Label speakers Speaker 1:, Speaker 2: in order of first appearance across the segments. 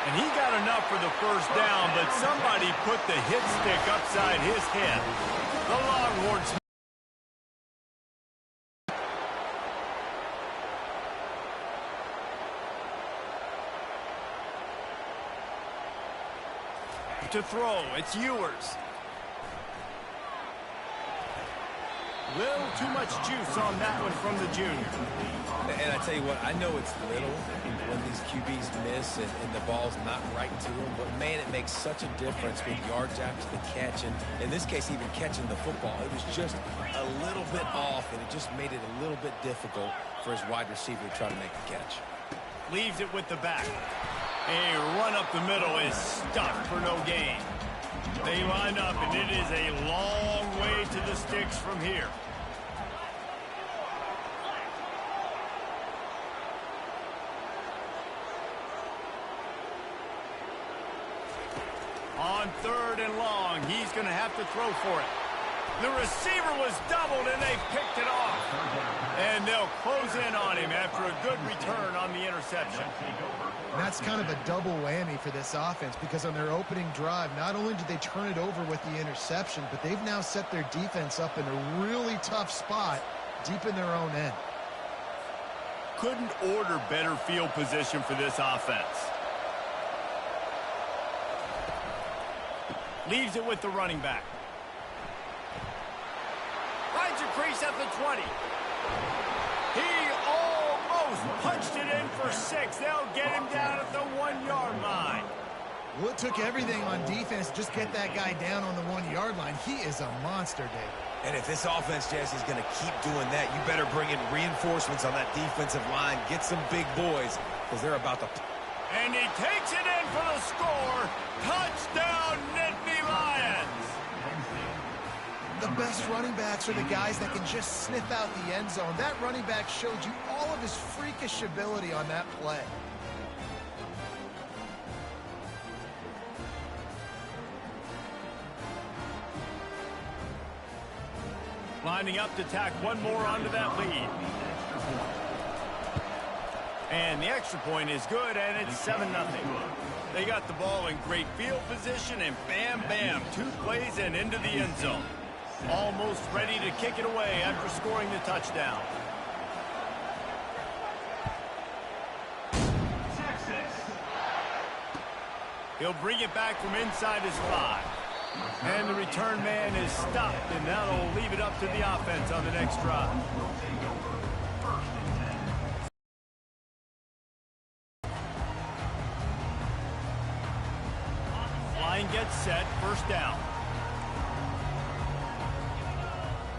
Speaker 1: And he got enough for the first down, but somebody put the hit stick upside his head. The Longhorns to throw. It's Ewers. Little too much juice on that one from the junior.
Speaker 2: And I tell you what, I know it's little when these QBs miss and the ball's not right to them, but man, it makes such a difference with yards after the catch, and in this case, even catching the football. It was just a little bit off, and it just made it a little bit difficult for his wide receiver to try to make the catch.
Speaker 1: Leaves it with the back. A run up the middle is stuffed for no gain. They line up, and it is a long way to the sticks from here. On 3rd and long, he's going to have to throw for it. The receiver was doubled, and they picked it off. And they'll close in on him after a good return on the interception.
Speaker 3: And that's kind of a double whammy for this offense, because on their opening drive, not only did they turn it over with the interception, but they've now set their defense up in a really tough spot deep in their own end.
Speaker 1: Couldn't order better field position for this offense. Leaves it with the running back. Finds a crease at the 20. He almost punched it in for 6. They'll get him down at the 1-yard line.
Speaker 3: Well, it took everything on defense to just get that guy down on the 1-yard line. He is a monster, Dave.
Speaker 2: And if this offense, Jesse, is going to keep doing that, you better bring in reinforcements on that defensive line. Get some big boys, because they're about to...
Speaker 1: And he takes it in for the score. Touchdown, Nittany Lions.
Speaker 3: The best running backs are the guys that can just sniff out the end zone. That running back showed you all of his freakish ability on that play.
Speaker 1: Lining up to tack one more onto that lead. And the extra point is good, and it's 7-0. They got the ball in great field position, and bam, bam, 2 plays and into the end zone. Almost ready to kick it away after scoring the touchdown. He'll bring it back from inside his 5. And the return man is stopped, and that'll leave it up to the offense on the next drive. Line gets set, 1st down.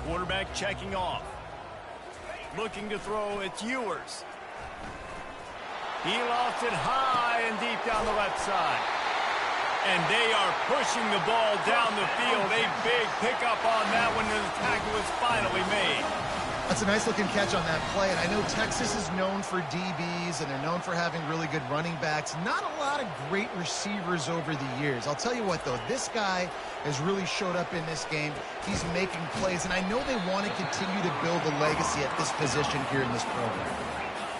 Speaker 1: Quarterback checking off. Looking to throw, it's Ewers. He lofts it high and deep down the left side. And they are pushing the ball down the field. A big pickup on that one, and the tackle was finally made.
Speaker 3: That's a nice-looking catch on that play, and I know Texas is known for DBs, and they're known for having really good running backs. Not a lot of great receivers over the years. I'll tell you what, though, this guy has really showed up in this game. He's making plays, and I know they want to continue to build a legacy at this position here in this program.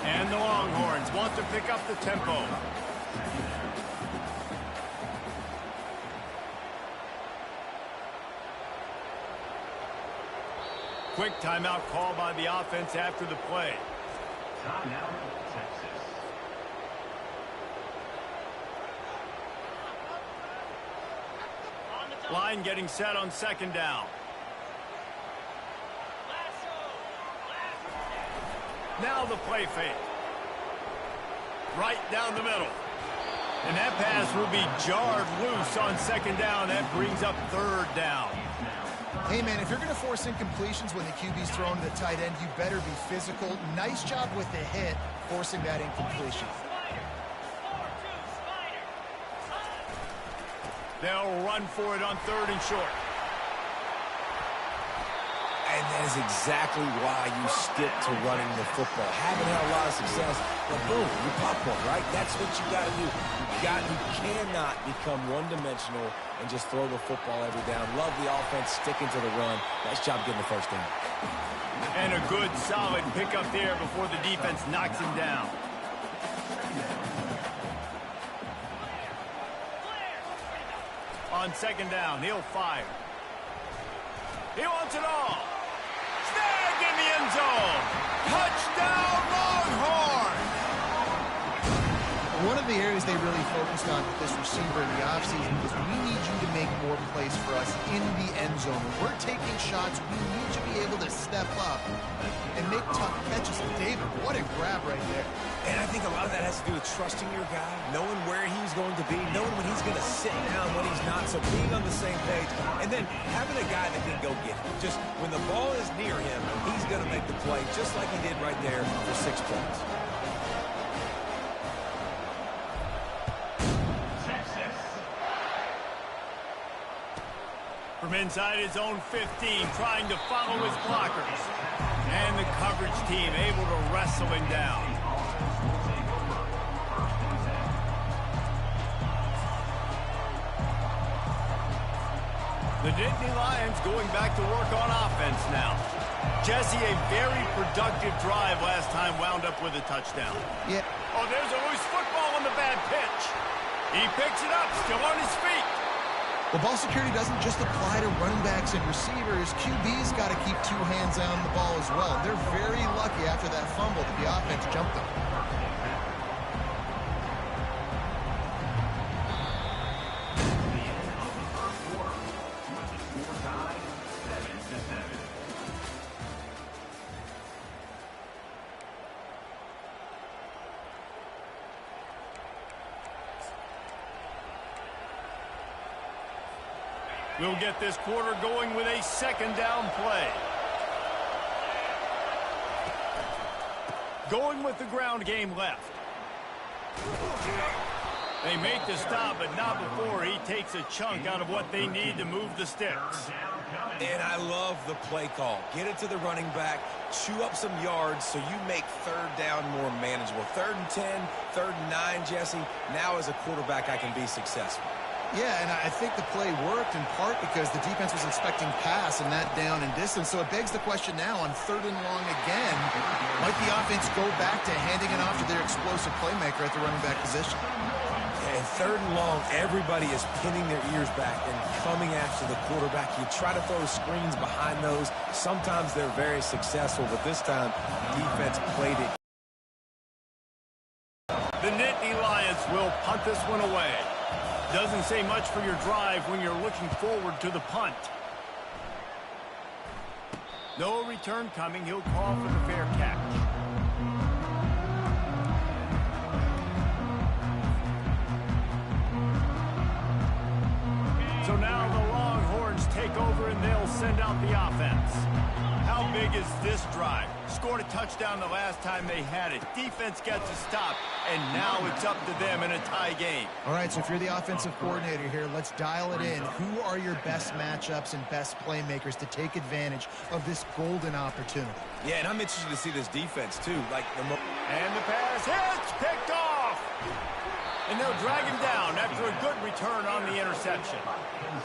Speaker 1: And the Longhorns want to pick up the tempo. Quick timeout call by the offense after the play.
Speaker 4: Timeout, Texas.
Speaker 1: Line getting set on 2nd down. Now the play fake. Right down the middle. And that pass will be jarred loose on 2nd down. That brings up 3rd down.
Speaker 3: Hey, man, if you're going to force incompletions when the QB's thrown to the tight end, you better be physical. Nice job with the hit, forcing that incompletion.
Speaker 1: They'll run for it on 3rd and short.
Speaker 2: And that is exactly why you stick to running the football. Haven't had a lot of success, but boom, you pop one, right? That's what you got to do. You cannot become one-dimensional and just throw the football every down. Love the offense sticking to the run. Nice job getting the 1st down.
Speaker 1: And a good, solid pickup there before the defense knocks him down. On second down, he'll fire. He wants it all. Snagged in the end zone. Touchdown, Longhorn!
Speaker 3: One of the areas they really focused on with this receiver in the offseason was we need you to make more plays for us in the end zone. When we're taking shots, we need you to be able to step up and make tough catches. And David, what a grab right there.
Speaker 2: And I think a lot of that has to do with trusting your guy, knowing where he's going to be, knowing when he's going to sit down, when he's not, so being on the same page, and then having a guy that can go get it. Just when the ball is near him, he's going to make the play, just like he did right there for 6 points.
Speaker 1: From inside his own 15, trying to follow his blockers. And the coverage team able to wrestle him down. The Nittany Lions going back to work on offense now. Jesse, a very productive drive last time, wound up with a touchdown.
Speaker 3: Yeah.
Speaker 1: Oh, there's a loose football on the bad pitch. He picks it up, still on his feet.
Speaker 3: Well, ball security doesn't just apply to running backs and receivers. QB's got to keep 2 hands on the ball as well. They're very lucky after that fumble that the offense jumped them.
Speaker 1: We'll get this quarter going with a second down play. Going with the ground game left. They make the stop, but not before he takes a chunk out of what they need to move the sticks.
Speaker 2: And I love the play call. Get it to the running back, chew up some yards so you make third down more manageable. 3rd and 10, 3rd and 9, Jesse. Now as a quarterback, I can be successful.
Speaker 3: Yeah, and I think the play worked in part because the defense was expecting pass and that down and distance. So it begs the question now on 3rd and long again, might the offense go back to handing it off to their explosive playmaker at the running back position?
Speaker 2: And 3rd and long, everybody is pinning their ears back and coming after the quarterback. You try to throw screens behind those. Sometimes they're very successful, but this time, defense played it.
Speaker 1: The Nittany Lions will punt this one away. Doesn't say much for your drive when you're looking forward to the punt. No return coming. He'll call for the fair catch. So now the Longhorns take over and they'll send out the offense. How big is this drive? Scored a touchdown the last time they had it. Defense gets a stop, and now it's up to them in a tie game.
Speaker 3: All right, so if you're the offensive coordinator here, let's dial it in. Who are your best matchups and best playmakers to take advantage of this golden opportunity?
Speaker 2: Yeah, and I'm interested to see this defense, too.
Speaker 1: And the pass hits, picked off. And they'll drag him down after a good return on the interception.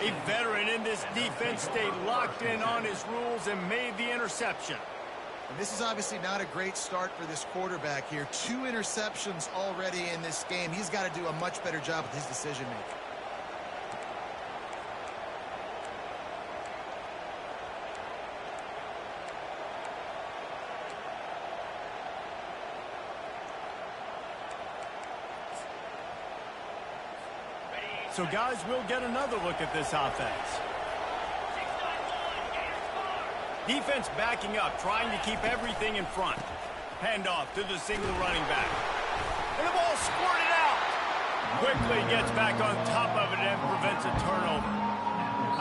Speaker 1: A veteran in this defense stayed locked in on his rules and made the interception.
Speaker 3: And this is obviously not a great start for this quarterback here. 2 interceptions already in this game. He's got to do a much better job with his decision-making.
Speaker 1: So, guys, we'll get another look at this offense. Defense backing up, trying to keep everything in front. Handoff to the single running back. And the ball squirted out. Quickly gets back on top of it and prevents a turnover.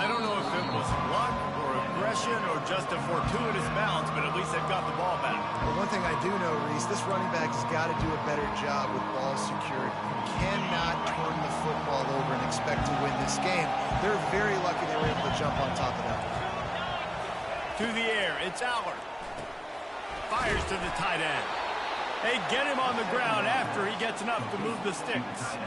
Speaker 1: I don't know if it was luck or aggression or just a fortuitous bounce, but at least they've got the ball back.
Speaker 3: Well, one thing I do know, Reese, this running back has got to do a better job with ball security. You cannot turn the football over and expect to win this game. They're very lucky they were able to jump on top of that.
Speaker 1: To the air, it's Allard. Fires to the tight end. They get him on the ground after he gets enough to move the sticks.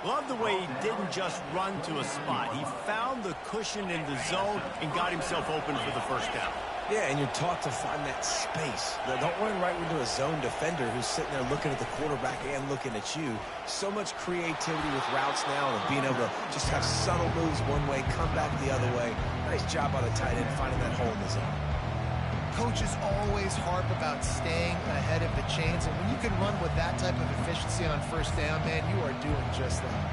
Speaker 1: Love the way he didn't just run to a spot. He found the cushion in the zone and got himself open for the first down.
Speaker 2: Yeah, and you're taught to find that space. Don't run right into a zone defender who's sitting there looking at the quarterback and looking at you. So much creativity with routes now and being able to just have subtle moves one way, come back the other way. Nice job by the tight end finding that hole in the zone.
Speaker 3: Coaches always harp about staying ahead of the chains, and when you can run with that type of efficiency on first down, man, you are doing just that.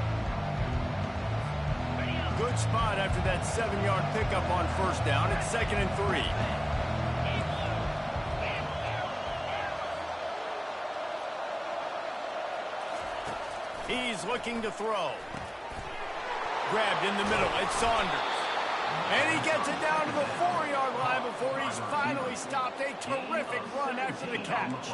Speaker 1: Good spot after that 7-yard pickup on first down. It's 2nd and 3. He's looking to throw. Grabbed in the middle. It's Saunders. And he gets it down to the 4-yard line before he's finally stopped. A terrific run after the catch.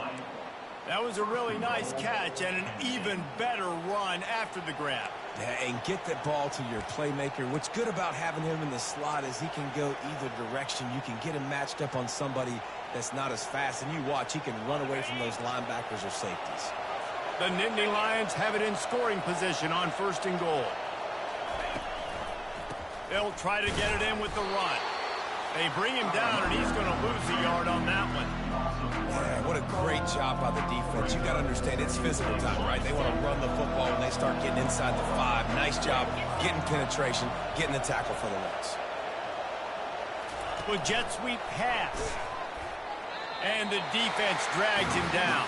Speaker 1: That was a really nice catch and an even better run after the grab.
Speaker 2: Yeah, and get that ball to your playmaker. What's good about having him in the slot is he can go either direction. You can get him matched up on somebody that's not as fast, and you watch, he can run away from those linebackers or safeties.
Speaker 1: The Nittany Lions have it in scoring position on 1st and goal. They'll try to get it in with the run. They bring him down, and he's going to lose a yard on that one.
Speaker 2: Yeah, what a great job by the defense. You got to understand, it's physical time, right? They want to run the football when they start getting inside the 5. Nice job getting penetration, getting the tackle for the loss.
Speaker 1: With jet sweep pass. And the defense drags him down.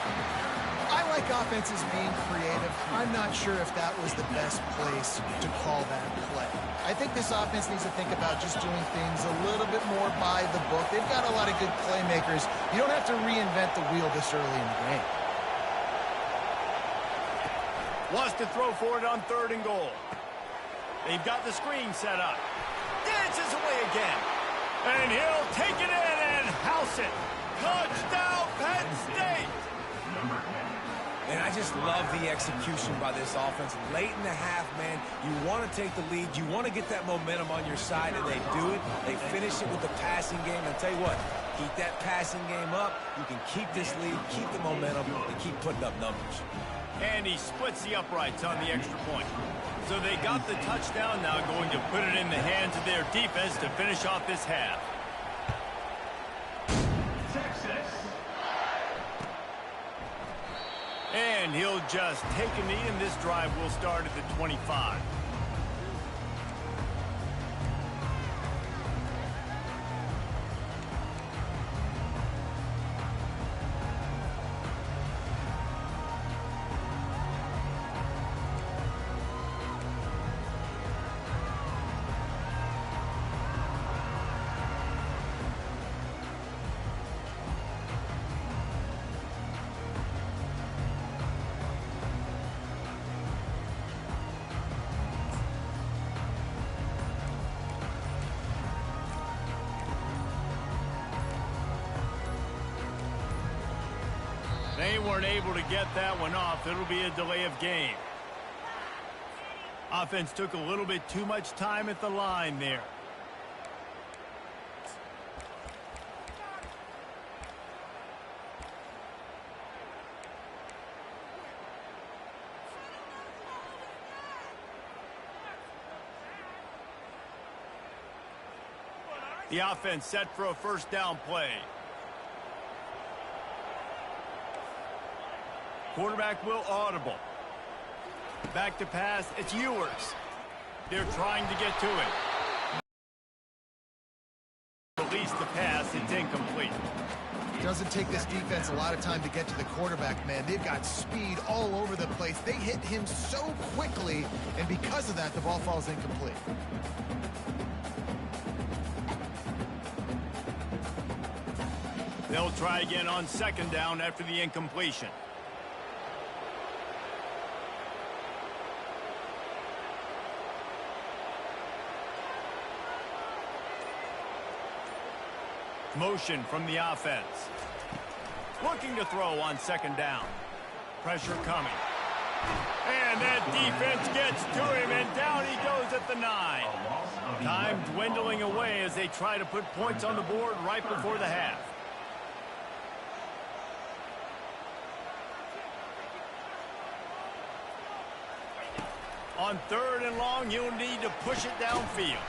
Speaker 3: I like offenses being creative. I'm not sure if that was the best place to call that play. I think this offense needs to think about just doing things a little bit more by the book. They've got a lot of good playmakers. You don't have to reinvent the wheel this early in the game.
Speaker 1: Wants to throw for it on 3rd and goal. They've got the screen set up. Dances away again. And he'll take it in and house it. Touchdown, Penn State.
Speaker 2: And I just love the execution by this offense. Late in the half, man, you want to take the lead. You want to get that momentum on your side, and they do it. They finish it with the passing game. And I'll tell you what, keep that passing game up. You can keep this lead, keep the momentum, and keep putting up numbers.
Speaker 1: And he splits the uprights on the extra point. So they got the touchdown, now going to put it in the hands of their defense to finish off this half. And he'll just take a knee, and this drive will start at the 25. They weren't able to get that one off. It'll be a delay of game. Offense took a little bit too much time at the line there. The offense set for a 1st down play. Quarterback will audible. Back to pass. It's Ewers. They're trying to get to it. Release the pass. It's incomplete.
Speaker 3: It doesn't take this defense a lot of time to get to the quarterback, man. They've got speed all over the place. They hit him so quickly, and because of that, the ball falls incomplete.
Speaker 1: They'll try again on 2nd down after the incompletion. Motion from the offense. Looking to throw on 2nd down. Pressure coming. And that defense gets to him, and down he goes at the 9. Time dwindling away as they try to put points on the board right before the half. On 3rd and long, you'll need to push it downfield.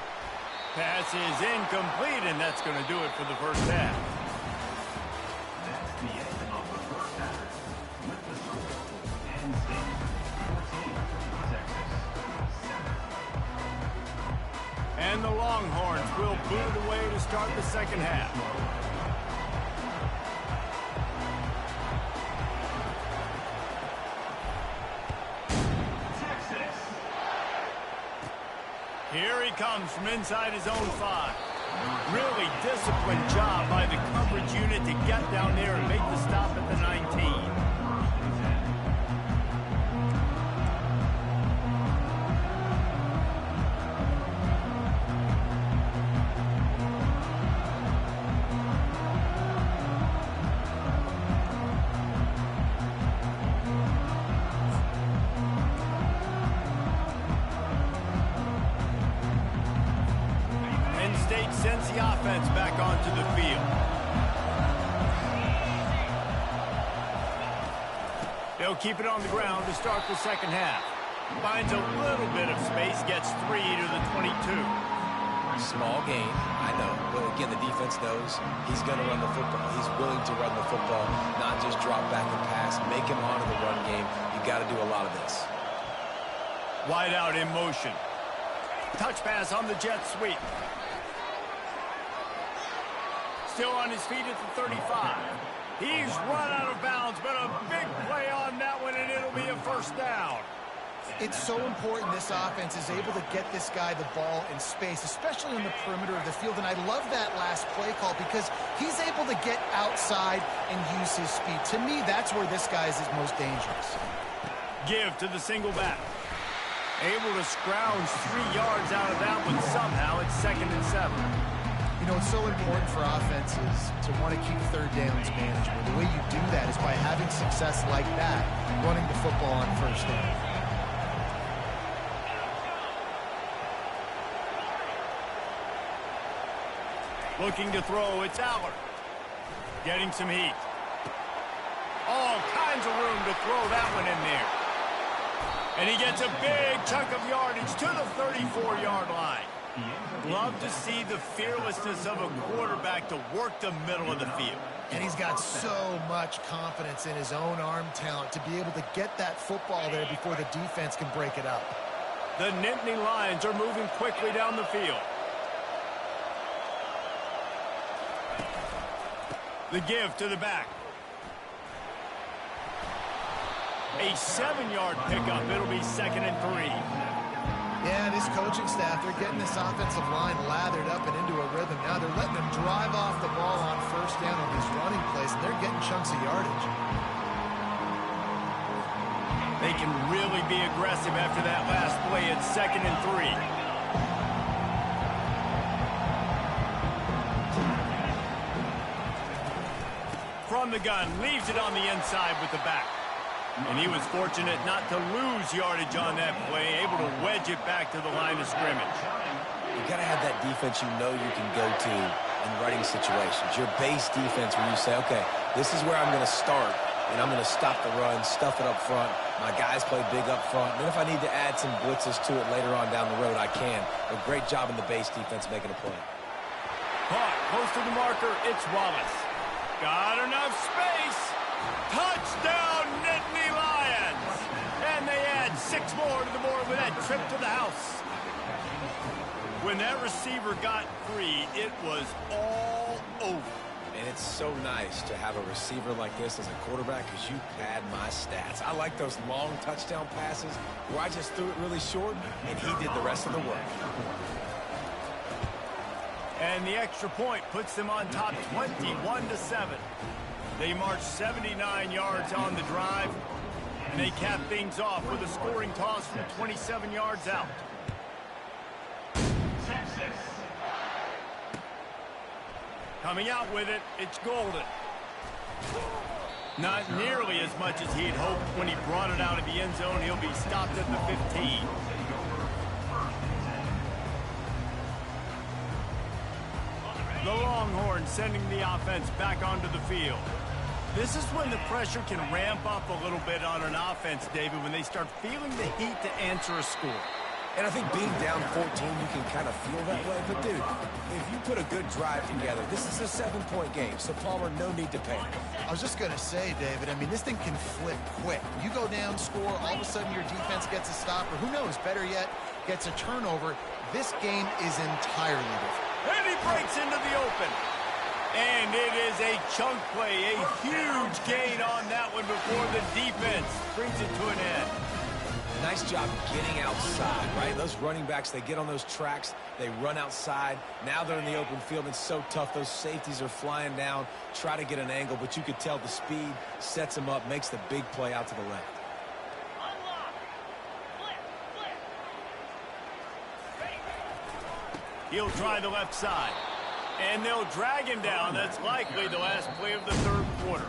Speaker 1: Pass is incomplete, and that's going to do it for the first half.
Speaker 4: That's the end of the first half. With the score, Penn State 14, Texas 7.
Speaker 1: And the Longhorns will boot it away to start the second half. Here he comes from inside his own 5. Really disciplined job by the coverage unit to get down there and make the stop at the 19. Sends the offense back onto the field. They'll keep it on the ground to start the second half. Finds a little bit of space, gets 3 to the 22.
Speaker 2: Small gain, I know. But again, the defense knows he's going to run the football. He's willing to run the football, not just drop back and pass. Make him honor the run game. You got to do a lot of this.
Speaker 1: Wide out in motion. Touch pass on the jet sweep. Still on his feet at the 35. He's run out of bounds, but a big play on that one, and it'll be a first down.
Speaker 3: It's so important this offense is able to get this guy the ball in space, especially on the perimeter of the field. And I love that last play call because he's able to get outside and use his speed. To me, that's where this guy is his most dangerous.
Speaker 1: Give to the single back. Able to scrounge 3 yards out of that one somehow. It's 2nd and 7.
Speaker 3: You know, it's so important for offenses to want to keep third downs manageable. The way you do that is by having success like that, running the football on first down.
Speaker 1: Looking to throw, it's Allard. Getting some heat. All kinds of room to throw that one in there. And he gets a big chunk of yardage to the 34-yard line. Love to see the fearlessness of a quarterback to work the middle of the field.
Speaker 3: And he's got so much confidence in his own arm talent to be able to get that football there before the defense can break it up.
Speaker 1: The Nittany Lions are moving quickly down the field. The give to the back. A 7-yard pickup. It'll be 2nd and 3.
Speaker 3: Yeah, this coaching staff, they're getting this offensive line lathered up and into a rhythm. Now they're letting them drive off the ball on first down on these running plays, and they're getting chunks of yardage.
Speaker 1: They can really be aggressive after that last play. It's 2nd and 3. From the gun, leaves it on the inside with the back. And he was fortunate not to lose yardage on that play, able to wedge it back to the line of scrimmage.
Speaker 2: You got to have that defense you know you can go to in running situations. Your base defense where you say, okay, this is where I'm going to start, and I'm going to stop the run, stuff it up front. My guys play big up front. And then if I need to add some blitzes to it later on down the road, I can. A great job in the base defense making a play.
Speaker 1: Caught, close to the marker, it's Wallace. Got enough space. Touchdown, Nittany Lions! And they add 6 more to the board with that trip to the house. When that receiver got free, it was all over.
Speaker 2: And it's so nice to have a receiver like this as a quarterback because you pad my stats. I like those long touchdown passes where I just threw it really short and he did the rest of the work.
Speaker 1: And the extra point puts them on top 21-7. They march 79 yards on the drive, and they cap things off with a scoring toss from 27 yards out.
Speaker 4: Texas.
Speaker 1: Coming out with it, it's Golden. Not nearly as much as he'd hoped when he brought it out of the end zone. He'll be stopped at the 15. The Longhorns sending the offense back onto the field. This is when the pressure can ramp up a little bit on an offense, David, when they start feeling the heat to answer a score.
Speaker 2: And I think being down 14, you can kind of feel that way. But, dude, if you put a good drive together, this is a 7-point game. So, Palmer, no need to panic.
Speaker 3: I was just going to say, David, I mean, this thing can flip quick. You go down, score, all of a sudden your defense gets a stop, or who knows, better yet, gets a turnover. This game is entirely different.
Speaker 1: And he breaks into the open. And it is a chunk play, a huge gain on that one before the defense brings it to an end.
Speaker 2: Nice job getting outside, right? Those running backs, they get on those tracks, they run outside. Now they're in the open field. It's so tough. Those safeties are flying down, try to get an angle, but you could tell the speed sets them up, makes the big play out to the left.
Speaker 1: He'll try the left side. And they'll drag him down. That's likely the last play of the third quarter.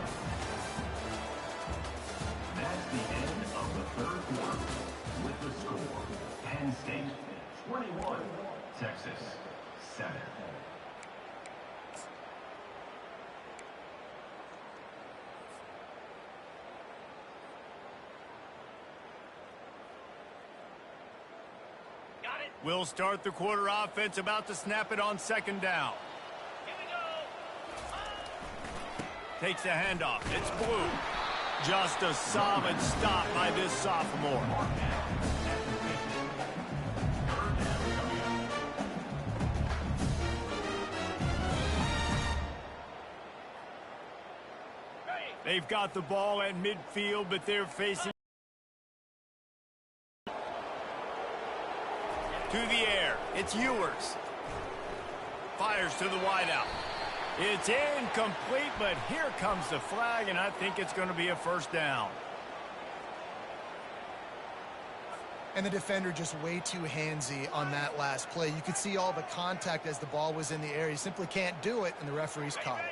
Speaker 4: That's the end of the third quarter. With the score, Penn State 21, Texas 7.
Speaker 1: We'll start the quarter offense, about to snap it on second down. Takes the handoff. It's Blue. Just a solid stop by this sophomore. They've got the ball at midfield, but they're facing to the air. It's Ewers. Fires to the wideout. It's incomplete, but here comes the flag, and I think it's going to be a first down.
Speaker 3: And the defender just way too handsy on that last play. You could see all the contact as the ball was in the air. He simply can't do it, and the referee's caught it.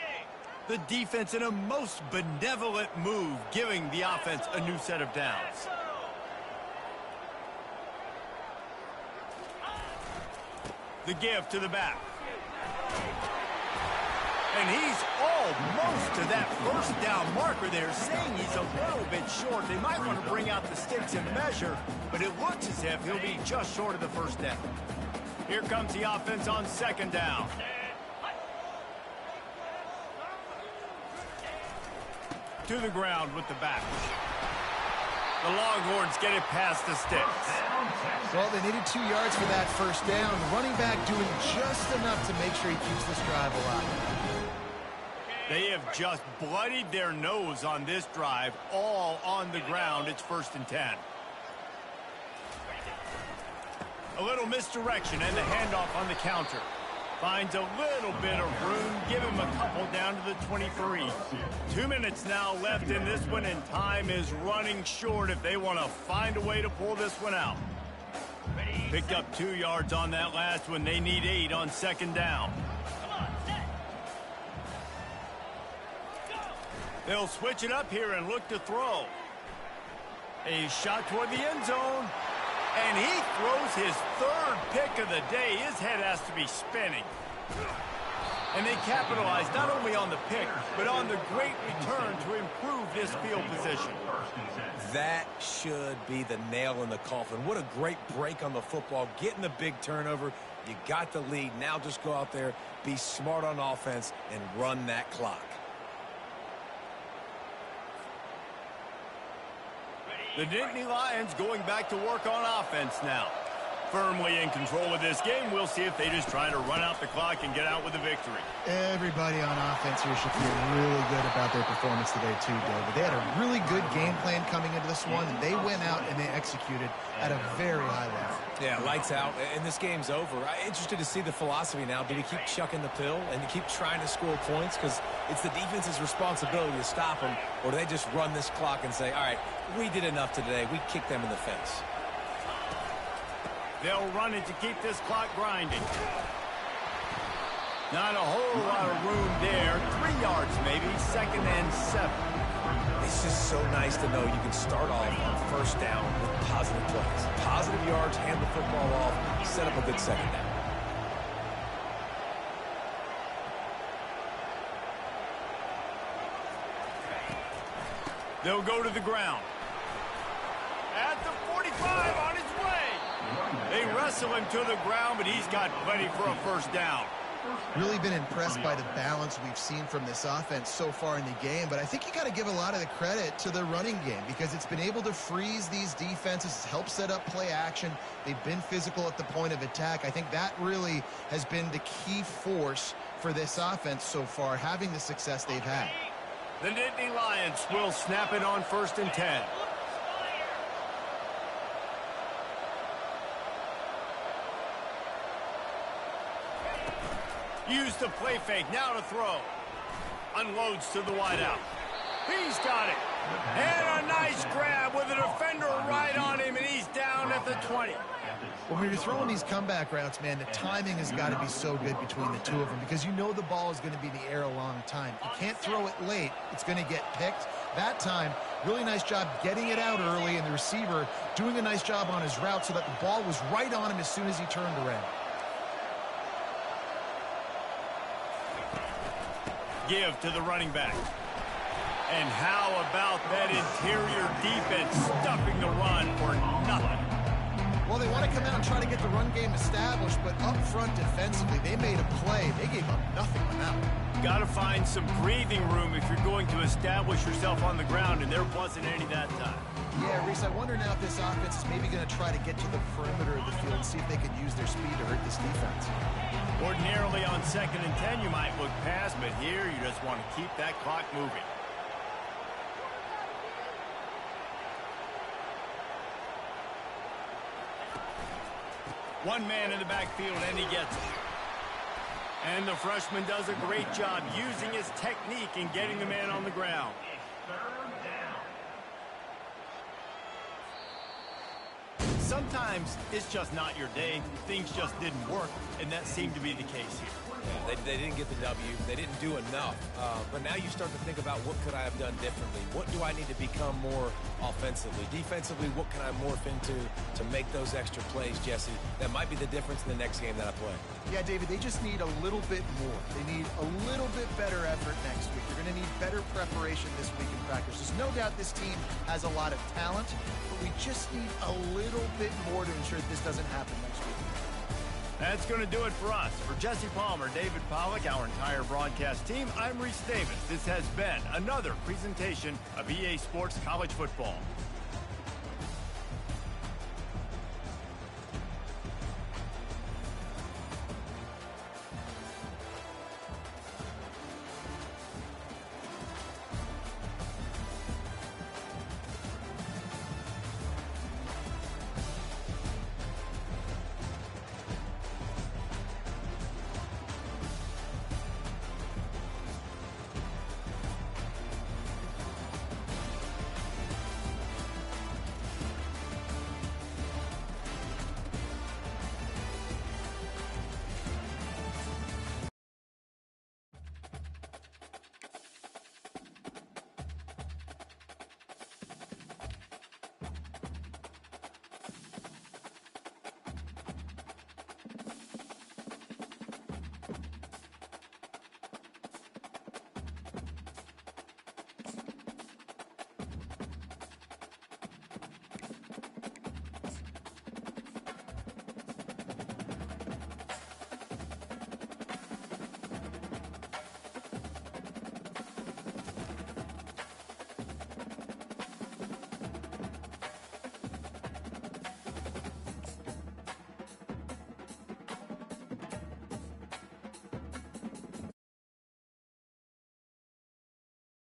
Speaker 1: The defense in a most benevolent move, giving the offense a new set of downs. The give to the back. And he's almost to that first down marker there, saying he's a little bit short. They might want to bring out the sticks and measure, but it looks as if he'll be just short of the first down. Here comes the offense on second down. To the ground with the back. The Longhorns get it past the sticks.
Speaker 3: Well, they needed 2 yards for that first down. The running back doing just enough to make sure he keeps this drive alive.
Speaker 1: They have just bloodied their nose on this drive, all on the ground. It's 1st and 10. A little misdirection and the handoff on the counter. Finds a little bit of room. Give him a couple down to the 23. 2 minutes now left in this one, and time is running short if they want to find a way to pull this one out. Picked up 2 yards on that last one. They need 8 on second down. They'll switch it up here and look to throw. A shot toward the end zone. And he throws his 3rd pick of the day. His head has to be spinning. And they capitalize not only on the pick, but on the great return to improve this field position.
Speaker 2: That should be the nail in the coffin. What a great break on the football. Getting the big turnover. You got the lead. Now just go out there, be smart on offense, and run that clock.
Speaker 1: The Nittany Lions going back to work on offense now. Firmly in control of this game. We'll see if they just try to run out the clock and get out with a victory.
Speaker 3: Everybody on offense here should feel really good about their performance today too, David. They had a really good game plan coming into this one, and they went out and they executed at a very high level.
Speaker 2: Yeah, lights out, and this game's over. I'm interested to see the philosophy now. Do we keep chucking the pill and keep trying to score points? Because it's the defense's responsibility to stop them, or do they just run this clock and say, all right, we did enough today. We kicked them in the face.
Speaker 1: They'll run it to keep this clock grinding. Not a whole lot of room there. 3 yards maybe, 2nd and 7.
Speaker 2: It's just so nice to know you can start off on first down with positive plays. Positive yards, hand the football off, set up a good second down.
Speaker 1: They'll go to the ground. At the 45 on his way. They wrestle him to the ground, but he's got plenty for a first down.
Speaker 3: Really been impressed by the balance we've seen from this offense so far in the game, but I think you got to give a lot of the credit to the running game because it's been able to freeze these defenses, help set up play action. They've been physical at the point of attack. I think that really has been the key force for this offense so far, having the success they've had.
Speaker 1: The Nittany Lions will snap it on 1st and 10. Use the play fake, now to throw. Unloads to the wideout. He's got it. And a nice grab with a defender right on him, and he's down at the 20.
Speaker 3: Well, when you're throwing these comeback routes, man, the timing has got to be so good between the two of them because you know the ball is going to be in the air a long time. You can't throw it late. It's going to get picked. That time, really nice job getting it out early, and the receiver doing a nice job on his route so that the ball was right on him as soon as he turned around.
Speaker 1: Give to the running back. And how about that interior defense stuffing the run for nothing?
Speaker 3: Well, they want to come out and try to get the run game established, but up front defensively, they made a play. They gave up nothing on that one.
Speaker 1: Got to find some breathing room if you're going to establish yourself on the ground, and there wasn't any that time.
Speaker 3: Yeah, Reese, I wonder now if this offense is maybe going to try to get to the perimeter of the field and see if they can use their speed to hurt this defense.
Speaker 1: Ordinarily on 2nd and 10, you might look past, but here you just want to keep that clock moving. One man in the backfield, and he gets it. And the freshman does a great job using his technique and getting the man on the ground. Sometimes it's just not your day. Things just didn't work, and that seemed to be the case here.
Speaker 2: Yeah, they didn't get the W. They didn't do enough. But now you start to think about what could I have done differently? What do I need to become more offensively? Defensively, what can I morph into to make those extra plays, Jesse? That might be the difference in the next game that I play.
Speaker 3: Yeah, David, they just need a little bit more. They need a little bit better effort next week. They're going to need better preparation this week in practice. There's no doubt this team has a lot of talent, but we just need a little bit more to ensure that this doesn't happen next week.
Speaker 1: That's going to do it for us. For Jesse Palmer, David Pollack, our entire broadcast team, I'm Reese Davis. This has been another presentation of EA Sports College Football.